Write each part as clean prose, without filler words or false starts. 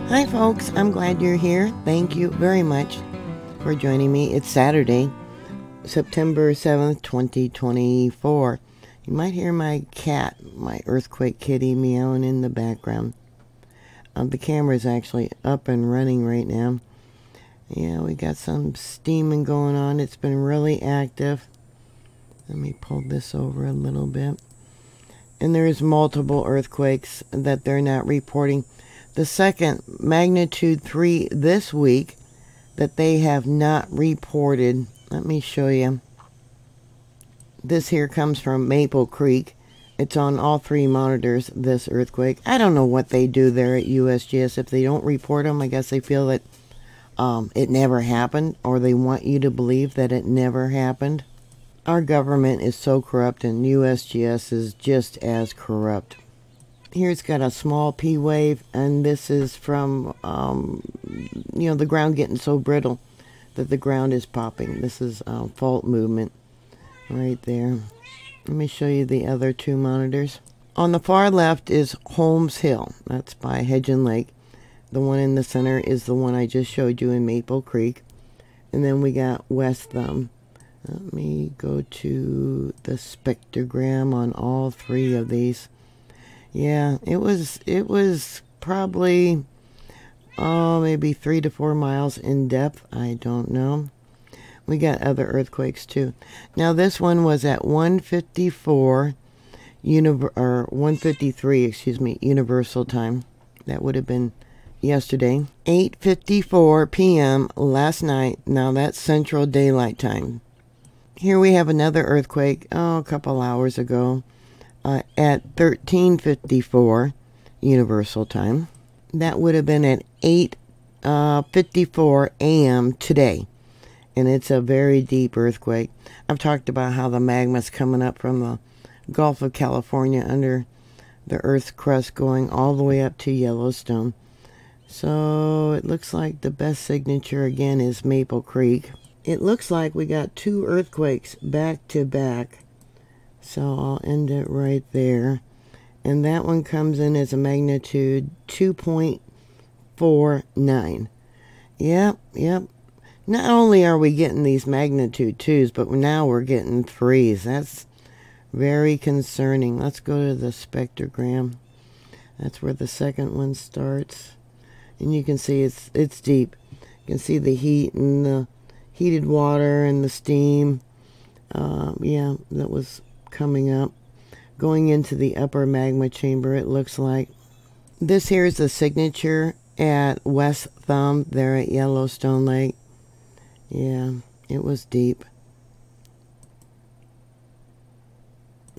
Hi folks, I'm glad you're here. Thank you very much for joining me. It's Saturday, September 7th, 2024. You might hear my cat, my earthquake kitty, meowing in the background. The camera is actually up and running right now. Yeah, we got some steaming going on. It's been really active. Let me pull this over a little bit. And there's multiple earthquakes that they're not reporting. The second magnitude 3 this week that they have not reported. Let me show you. This here comes from Maple Creek. It's on all 3 monitors, this earthquake. I don't know what they do there at USGS. If they don't report them, I guess they feel that it never happened, or they want you to believe that it never happened. Our government is so corrupt, and USGS is just as corrupt. Here it's got a small P wave, and this is from, the ground getting so brittle that the ground is popping. This is fault movement right there. Let me show you the other 2 monitors. On the far left is Holmes Hill. That's by Hedgen Lake. The one in the center is the one I just showed you in Maple Creek. And then we got West Thumb. Let me go to the spectrogram on all 3 of these. Yeah, it was probably, maybe 3 to 4 miles in depth. I don't know. We got other earthquakes too. Now this one was at 1:53, Universal Time. That would have been yesterday. 8:54 p.m. last night. Now that's Central Daylight Time. Here we have another earthquake, a couple hours ago. At 13:54 Universal Time. That would have been at 8:54 a.m. today. And it's a very deep earthquake. I've talked about how the magma's coming up from the Gulf of California under the Earth's crust going all the way up to Yellowstone. So it looks like the best signature again is Maple Creek. It looks like we got 2 earthquakes back to back. So I'll end it right there. And that one comes in as a magnitude 2.49. Yep. Not only are we getting these magnitude 2s, but now we're getting 3s. That's very concerning. Let's go to the spectrogram. That's where the second one starts. And you can see it's deep. You can see the heat and the heated water and the steam. Yeah, that was coming up, going into the upper magma chamber, it looks like. This here is the signature at West Thumb there at Yellowstone Lake. Yeah, it was deep.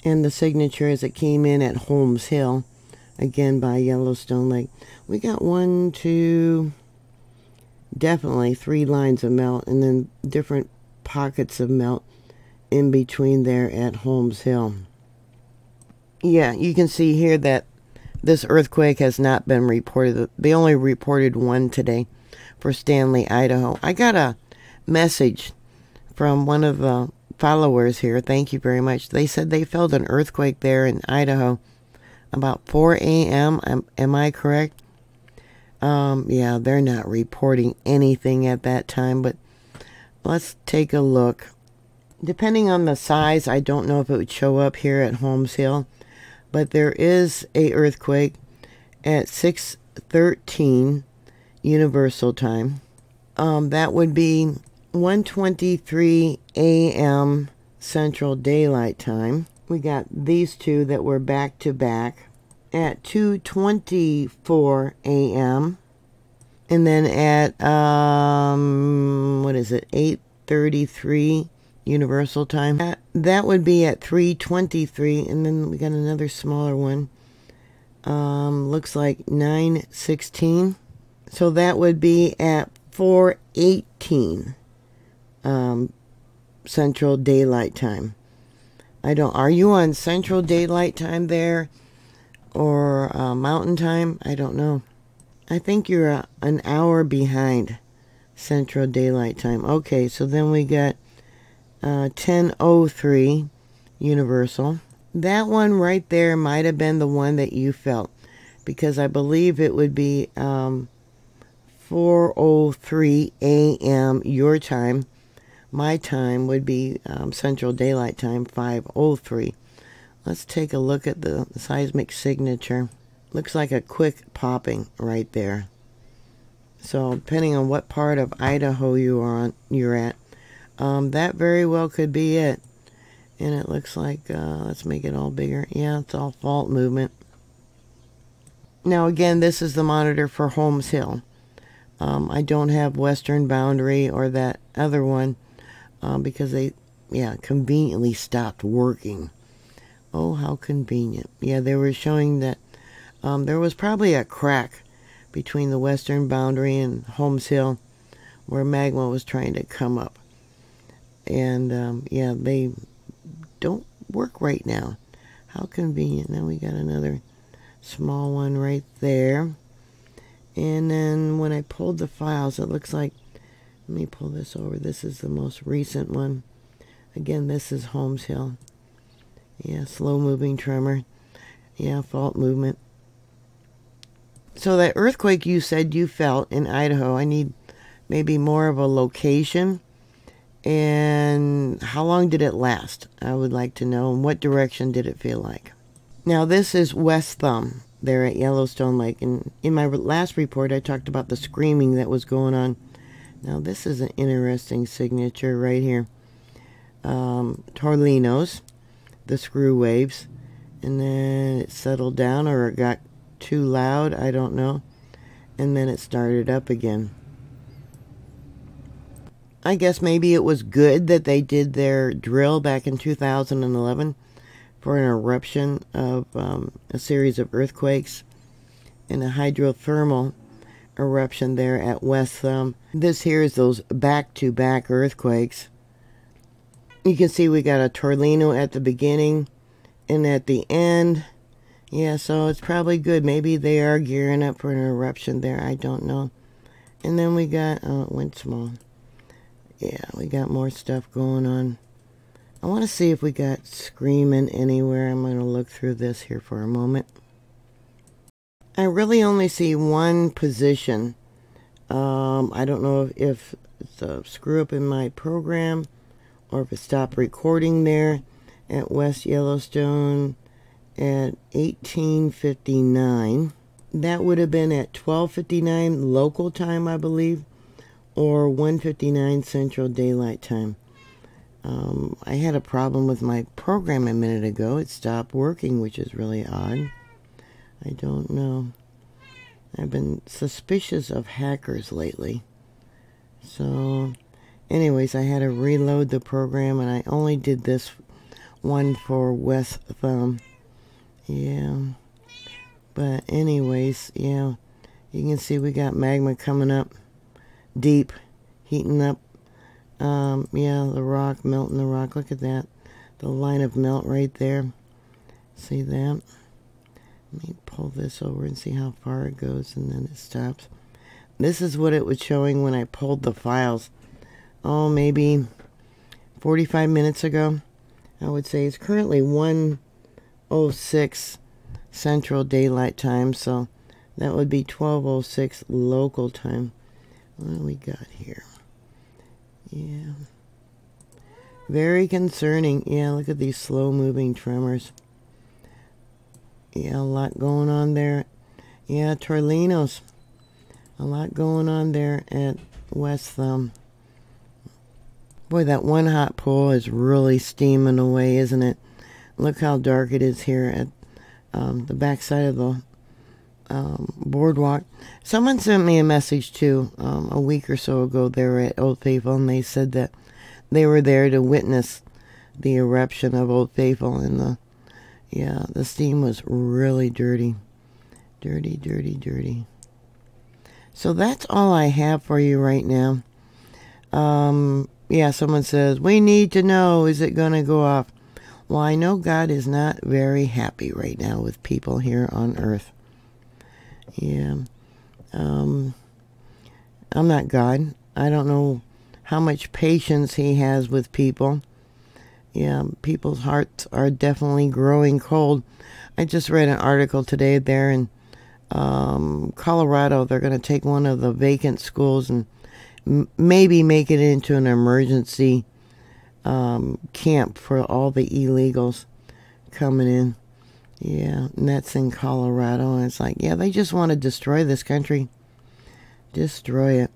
And the signature as it came in at Holmes Hill, again by Yellowstone Lake. We got 1, 2, definitely 3 lines of melt, and then different pockets of melt in between there at Holmes Hill. Yeah, you can see here that this earthquake has not been reported. They only reported 1 today for Stanley, Idaho. I got a message from one of the followers here. Thank you very much. They said they felt an earthquake there in Idaho about 4 a.m. Am I correct? Yeah, they're not reporting anything at that time, but let's take a look. Depending on the size, I don't know if it would show up here at Holmes Hill, but there is a earthquake at 6:13 Universal Time. That would be 1:23 a.m. Central Daylight Time. We got these 2 that were back to back at 2:24 a.m. and then at 8:33 Universal Time. That would be at 3:23, and then we got another smaller one. Looks like 9:16. So that would be at 4:18 Central Daylight Time. Are you on Central Daylight Time there, or Mountain Time? I don't know. I think you're an hour behind Central Daylight Time. Okay, so then we got 10:03 Universal. That one right there might have been the one that you felt, because I believe it would be 4:03 a.m. your time. My time would be Central Daylight Time, 5:03. Let's take a look at the seismic signature. Looks like a quick popping right there. So depending on what part of Idaho you're at, that very well could be it. And it looks like, let's make it all bigger. Yeah, it's all fault movement. Now again, this is the monitor for Holmes Hill. I don't have Western Boundary or that other one because they, conveniently stopped working. Oh, how convenient. Yeah, they were showing that there was probably a crack between the Western Boundary and Holmes Hill where magma was trying to come up. And, they don't work right now. How convenient. Now we got another small one right there. And then when I pulled the files, it looks like, let me pull this over. This is the most recent one. Again, this is Holmes Hill. Yeah, slow moving tremor. Yeah, fault movement. So that earthquake you said you felt in Idaho, I need maybe more of a location. And how long did it last? I would like to know. And what direction did it feel like? Now this is West Thumb there at Yellowstone Lake. And in my last report, I talked about the screaming that was going on. Now this is an interesting signature right here. Torlinos, the screw waves. And then it settled down, or it got too loud, I don't know. And then it started up again. I guess maybe it was good that they did their drill back in 2011 for an eruption of a series of earthquakes and a hydrothermal eruption there at West Thumb. This here is those back-to-back earthquakes. You can see we got a tornado at the beginning and at the end. Yeah, so it's probably good. Maybe they are gearing up for an eruption there. I don't know. And then we got, oh, it went small. Yeah, we got more stuff going on. I want to see if we got screaming anywhere. I'm going to look through this here for a moment. I really only see one position. I don't know if it's a screw up in my program or if it stopped recording there at West Yellowstone at 18:59. That would have been at 12:59 local time, I believe, or 1:59 Central Daylight Time. I had a problem with my program a minute ago. It stopped working, which is really odd. I don't know. I've been suspicious of hackers lately. So, anyways, I had to reload the program, and I only did this one for West Thumb. Yeah. But anyways, yeah, you can see we got magma coming up deep, heating up. Yeah, the rock, melting the rock. Look at that. The line of melt right there. See that? Let me pull this over and see how far it goes, and then it stops. This is what it was showing when I pulled the files. Oh, maybe 45 minutes ago, I would say. It's currently 1:06 Central Daylight Time, so that would be 12:06 local time. What do we got here? Yeah. Very concerning. Yeah, look at these slow-moving tremors. Yeah, a lot going on there. Yeah, Torlinos. A lot going on there at West Thumb. Boy, that one hot pool is really steaming away, isn't it? Look how dark it is here at the backside of the boardwalk. Someone sent me a message too a week or so ago there at Old Faithful, and they said that they were there to witness the eruption of Old Faithful, and the steam was really dirty. Dirty, dirty, dirty. So that's all I have for you right now. Yeah, someone says, we need to know, is it going to go off? Well, I know God is not very happy right now with people here on earth. Yeah. I'm not God. I don't know how much patience he has with people. Yeah, people's hearts are definitely growing cold. I just read an article today there in Colorado, they're going to take one of the vacant schools and maybe make it into an emergency camp for all the illegals coming in. Yeah, and that's in Colorado. And it's like, yeah, they just want to destroy this country. Destroy it.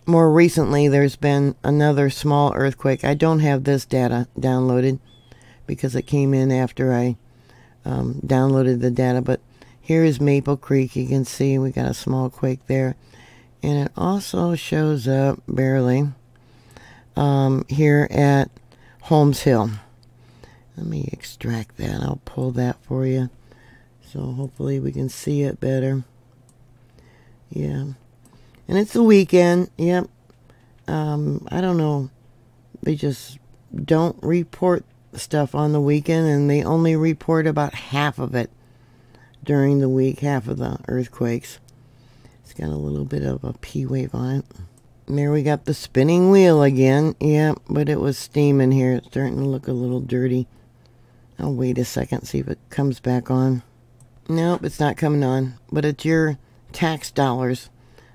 More recently, there's been another small earthquake. I don't have this data downloaded because it came in after I downloaded the data. But here is Maple Creek. You can see we got a small quake there. And it also shows up, barely, here at Holmes Hill. Let me extract that. I'll pull that for you. So hopefully we can see it better. Yeah. And it's the weekend. Yep. I don't know. They just don't report stuff on the weekend, and they only report about half of it during the week, half of the earthquakes. It's got a little bit of a P wave on it. And there we got the spinning wheel again. Yeah, but it was steaming here. It's starting to look a little dirty. I'll wait a second, see if it comes back on. Nope, it's not coming on. But it's your tax dollars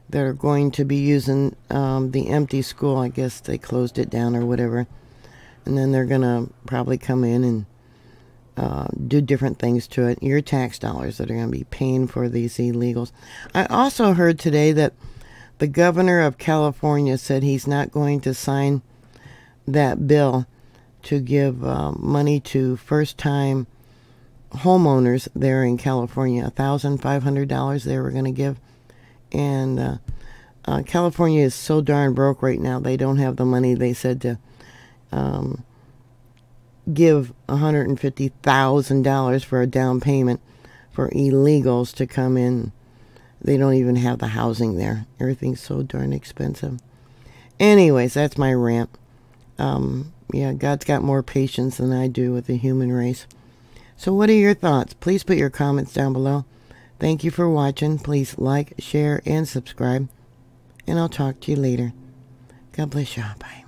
that are going to be using the empty school. I guess they closed it down or whatever. And then they're going to probably come in and do different things to it. Your tax dollars that are going to be paying for these illegals. I also heard today that the governor of California said he's not going to sign that bill to give money to first-time homeowners there in California. $1,500 they were going to give. And California is so darn broke right now. They don't have the money, they said, to give $150,000 for a down payment for illegals to come in. They don't even have the housing there. Everything's so darn expensive. Anyways, that's my rant. Yeah, God's got more patience than I do with the human race. So what are your thoughts? Please put your comments down below. Thank you for watching. Please like, share, and subscribe. And I'll talk to you later. God bless you. Bye.